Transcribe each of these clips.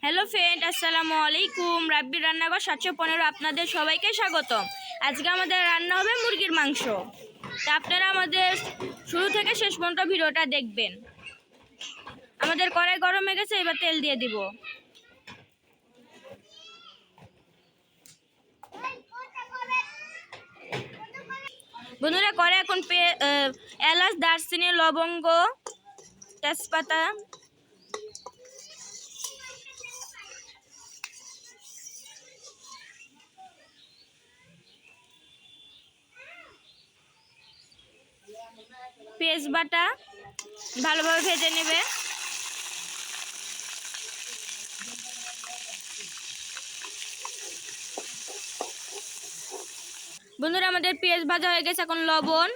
Hello friend, আসসালামু আলাইকুম। রাব্বির রান্নাঘর 715 আপনাদের সবাইকে স্বাগতম। আজকে আমাদের রান্না হবে মুরগির মাংস। তা আপনারা আমাদের শুরু থেকে শেষ পর্যন্ত ভিডিওটা দেখবেন। আমাদের কড়াই গরম হয়ে গেছে, এবার তেল দিয়ে দিব। বন্ধুরা, কড়াই এখন এলাচ, দারচিনি, লবঙ্গ, তেজপাতা, পেঁয়াজ বাটা ভালোভাবে ভেজে নেবে। বন্ধুরা, আমাদের পেঁয়াজ ভাজা হয়ে গেছে, এখন লবণ,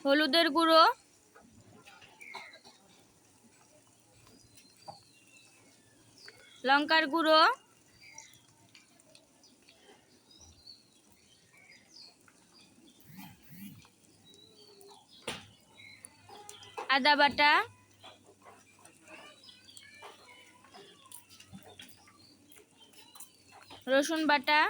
হলুদের গুঁড়ো, লঙ্কার গুঁড়ো, আদা বাটা, রসুন বাটা,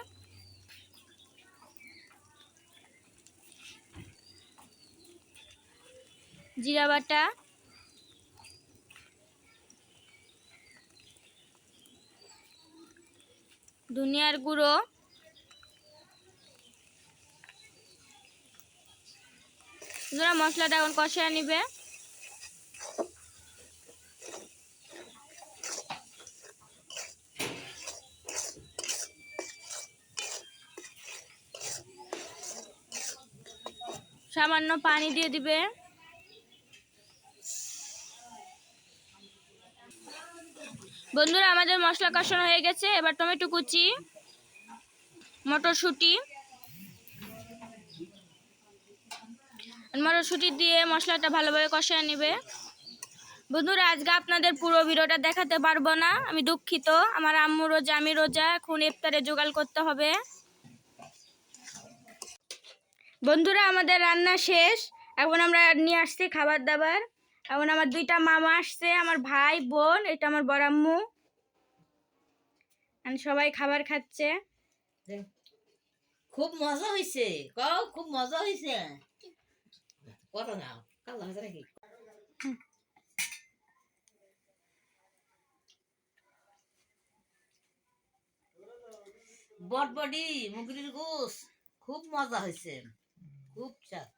জিরা বাটা, ধনিয়ার গুঁড়ো, মশলাটা এখন কষিয়ে নিবে। সামান্য পানি দিয়ে দিবে। বন্ধুরা, আমাদের মশলা কষানো হয়ে গেছে, এবার টমেটো কুচি, মটরশুঁটি দিয়ে মশলাটা ভালোভাবে কষিয়ে নেবে। বন্ধুরা, আজকে আপনাদের পুরো ভিডিওটা দেখাতে পারবো না, আমি দুঃখিত। আমার আম্মু রোজা, আমি রোজা, এখন ইফতারে জোগাড় করতে হবে। বন্ধুরা, আমাদের রান্না শেষ, এখন আমরা নিয়ে আসছি খাবার দাবার। এখন আমার দুইটা মামা আসছে, আমার ভাই বোন, এটা আমার বড় আম্মু, সবাই খাবার খাচ্ছে। খুব মজা হয়েছে, খুব মজা হয়েছে। কত নাও কাল হাজার কি বটবডি মুগরির গোস খুব মজা হয়েছে, খুব স্বাদ।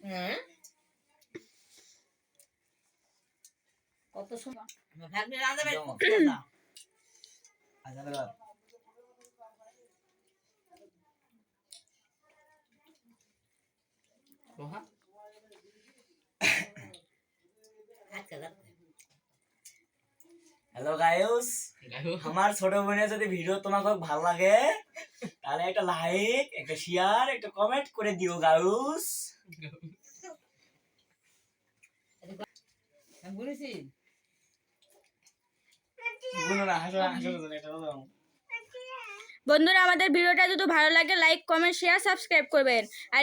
হ্যাঁ, কত সময় ভাগ্নে রাজা ভাই খুব মজা। হ্যালো গাইস, আমার ছোট বোনের যদি ভিডিও তোমাকে ভালো লাগে তাহলে একটা লাইক, একটা শেয়ার, একটা কমেন্ট করে দিও গাইস। বলেছি বন্ধুরা, আমাদের ভিডিওটা যদি ভালো লাগে লাইক, কমেন্ট, শেয়ার, সাবস্ক্রাইব করবেন। আর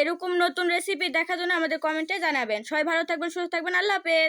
এরকম নতুন রেসিপি দেখার জন্য আমাদের কমেন্টে জানাবেন। সবাই ভালো থাকবেন, সুস্থ থাকবেন। আল্লাহ হাফেজ।